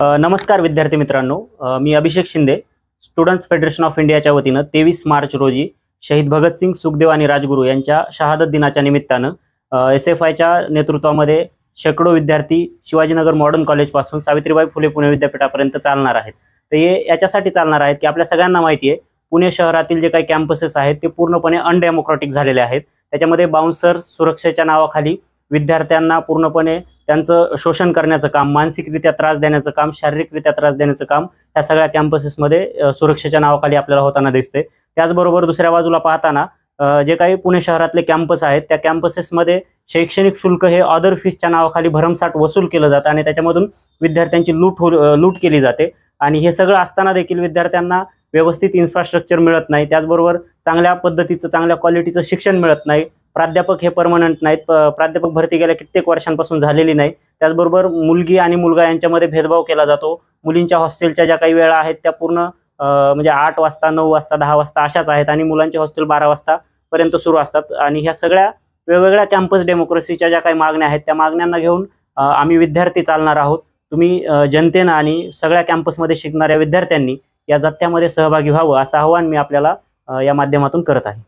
नमस्कार विद्यार्थी मित्रांनो, मी अभिषेक शिंदे, स्टुडंट्स फेडरेशन ऑफ इंडियाच्या वतीनं 23 मार्च रोजी शहीद भगतसिंग, सुखदेव आणि राजगुरू यांच्या शहादत दिनाच्या निमित्तानं SFIच्या नेतृत्वामध्ये शेकडो विद्यार्थी शिवाजीनगर मॉडर्न कॉलेजपासून सावित्रीबाई फुले पुणे विद्यापीठापर्यंत चालणार आहेत. तर हे याच्यासाठी चालणार आहेत की आपल्या सगळ्यांना माहिती आहे, पुणे शहरातील जे काही कॅम्पसेस आहेत ते पूर्णपणे अनडेमोक्रॅटिक झालेले आहेत. त्याच्यामध्ये बाउन्सर्स सुरक्षेच्या नावाखाली विद्यार्थ्यांना पूर्णपणे त्यांचं शोषण करण्याचं काम, मानसिकरित्या त्रास देण्याचं काम, शारीरिकरित्या त्रास देण्याचं काम ह्या सगळ्या कॅम्पसेसमध्ये सुरक्षेच्या नावाखाली आपल्याला होताना दिसते. त्याचबरोबर दुसऱ्या बाजूला पाहताना जे काही पुणे शहरातले कॅम्पस आहेत त्या कॅम्पसेसमध्ये शैक्षणिक शुल्क हे ऑदर फीसच्या नावाखाली भरमसाठ वसूल केलं जातं आणि त्याच्यामधून विद्यार्थ्यांची लूट केली जाते. आणि हे सगळं असताना देखील विद्यार्थ्यांना व्यवस्थित इन्फ्रास्ट्रक्चर मिळत नाही, त्याचबरोबर चांगल्या पद्धतीचं, चांगल्या क्वालिटीचं शिक्षण मिळत नाही. प्राध्यापक हे परमनंट नाहीत, प्राध्यापक भरती गेल्या कित्येक वर्षांपासून झालेली नाही. त्याचबरोबर मुलगी आणि मुलगा यांच्यामध्ये भेदभाव केला जातो. मुलींच्या हॉस्टेलच्या ज्या काही वेळा आहेत त्या पूर्ण म्हणजे 8 वाजता, 9 वाजता, 10 वाजता अशाच आहेत आणि मुलांचे हॉस्टेल 12 वाजतापर्यंत सुरू असतात. आणि ह्या सगळ्या वेगवेगळ्या कॅम्पस डेमोक्रेसीच्या ज्या काही मागण्या आहेत त्या मागण्यांना घेऊन आम्ही विद्यार्थी चालणार आहोत. तुम्ही जनतेनं आणि सगळ्या कॅम्पसमध्ये शिकणाऱ्या विद्यार्थ्यांनी या जत्थ्यामध्ये सहभागी व्हावं असं आवाहन मी आपल्याला या माध्यमातून करत आहे.